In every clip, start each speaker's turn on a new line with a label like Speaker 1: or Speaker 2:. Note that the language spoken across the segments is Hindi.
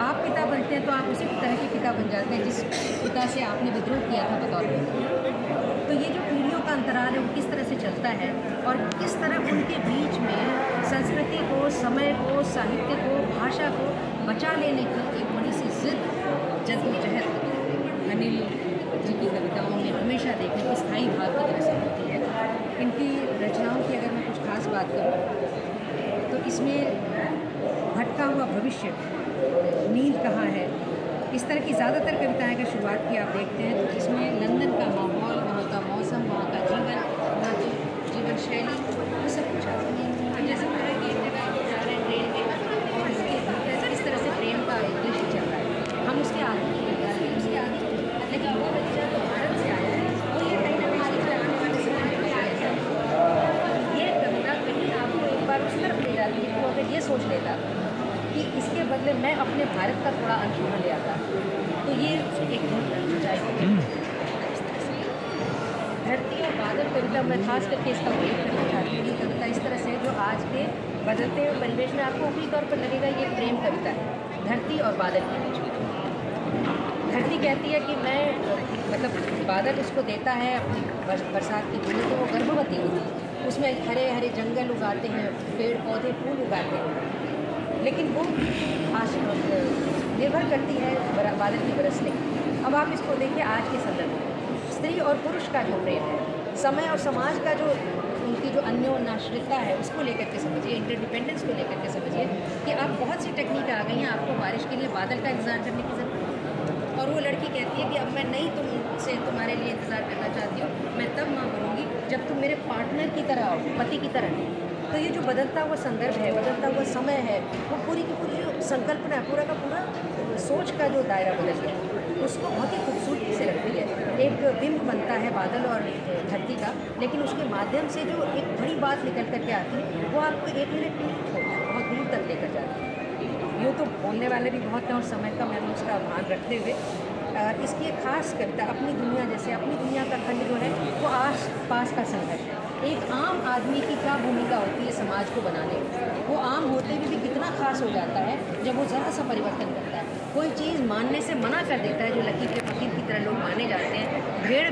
Speaker 1: आप पिता बनते हैं तो आप उसी तरह के पिता बन जाते हैं जिस पिता से आपने विद्रोह किया था बतौर बेटा। तो ये जो पीढ़ियों का अंतराल है वो किस तरह से चलता है और किस तरह उनके बीच में संस्कृति को, समय को, साहित्य को, भाषा को बचा लेने की एक बड़ी सी जिद, जद्दोजहद अनिल जी की कविताओं में हमेशा देखने की स्थायी भाव की तरह से होती है। इनकी रचनाओं की अगर मैं कुछ खास बात करूँ तो इसमें भटका हुआ भविष्य, नींद कहाँ है, इस तरह की ज़्यादातर कविताएं अगर शुरुआत की आप देखते हैं तो इसमें लंदन का माहौल, वहाँ का मौसम, वहाँ का जीवन, वहाँ की जीवन शैली, वो सब कुछ आता है। जैसे पूरा गेम लगा के जा रहे हैं ट्रेन में और उसके भीतर इस तरह से प्रेम का एक दृश्य चल रहा है, हम उसके आगे उसके आगे, लेकिन वो बच्चा तो भारत से आया है और ये कहीं ना कहीं आने वाले समय में आया है। ये कविता कहीं आपको एक बार उस तरफ ले जाती है, तो अगर ये सोच लेता कि इसके बदले मैं अपने भारत का थोड़ा अंश वहाँ ले आता तो ये एक धरती और बादल कविता मैं खास करके इसका उल्लेख करना चाहती हूँ। ये कविता इस तरह से जो आज के बदलते हुए परिवेश में आपको ऊपरी तौर पर लगेगा ये प्रेम कविता है धरती और बादल के बीच में। धरती कहती है कि मैं मतलब बादल उसको देता है अपनी बरसात की बूंदों को, वो गर्भवती होती है, उसमें हरे हरे जंगल उगाते हैं, पेड़ पौधे फूल उगाते हैं, लेकिन वो निर्भर करती है बादल की बरसने। अब आप इसको देखिए आज के संदर्भ में स्त्री और पुरुष का जो प्रेम है, समय और समाज का जो उनकी जो अन्योन्याश्रितता है उसको लेकर के समझिए, इंटरडिपेंडेंस को लेकर के समझिए कि अब बहुत सी टेक्निक आ गई हैं, आपको बारिश के लिए बादल का इंतज़ार करने की ज़रूरत है। और वो लड़की कहती है कि अब मैं नहीं तुमसे तुम्हारे लिए इंतज़ार करना चाहती हूँ, मैं तब माँ बनूँगी जब तुम मेरे पार्टनर की तरह आओ, पति की तरह नहीं। तो ये जो बदलता हुआ संदर्भ है, बदलता हुआ समय है, वो पूरी की पूरी जो संकल्पना है, पूरा का पूरा सोच का जो दायरा बदल गया, उसको बहुत ही खूबसूरती से रखती है। एक बिंब बनता है बादल और धरती का, लेकिन उसके माध्यम से जो एक बड़ी बात निकल करके आती है वो आपको एक मिनट में नहीं छोड़ती, बहुत दूर तक लेकर जाती है। यूँ तो बोलने वाले भी बहुत हैं और समय का मैंने उसका भान रखते हुए इसकी एक खास कविता अपनी दुनिया, जैसे अपनी दुनिया का खंड जो है वो आस पास का संघर्ष है। एक आम आदमी की क्या भूमिका होती है समाज को बनाने में, वो आम होते हुए भी कितना खास हो जाता है जब वो ज़रा सा परिवर्तन करता है, कोई चीज़ मानने से मना कर देता है, जो लकीर के फकीर की तरह लोग माने जाते हैं,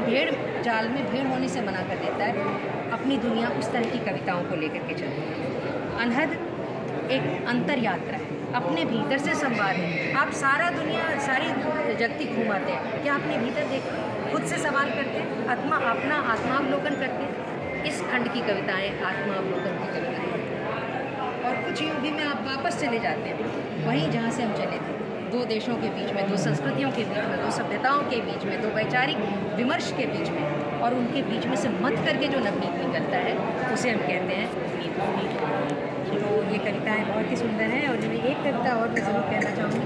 Speaker 1: भेड़ जाल में भेड़ होने से मना कर देता है। अपनी दुनिया उस तरह की कविताओं को लेकर के चलती है। अनहद एक अंतर यात्रा है, अपने भीतर से संवाद है। आप सारी जगती घूमाते हैं, क्या अपने भीतर देखते, खुद से सवाल करते हैं, अपना आत्मावलोकन करते हैं। इस खंड की कविताएं आत्मावलोकन की कविताएं और कुछ युगी में आप वापस चले जाते हैं वहीं जहाँ से हम चले थे, दो देशों के बीच में, दो संस्कृतियों के बीच में, दो सभ्यताओं के बीच में, दो वैचारिक विमर्श के बीच में, और उनके बीच में से मत करके जो नवनीत निकलता है उसे हम कहते हैं नीत। तो ये कविताएं बहुत ही सुंदर हैं और इनमें एक कविता और मैं ज़रूर कहना चाहूँगी।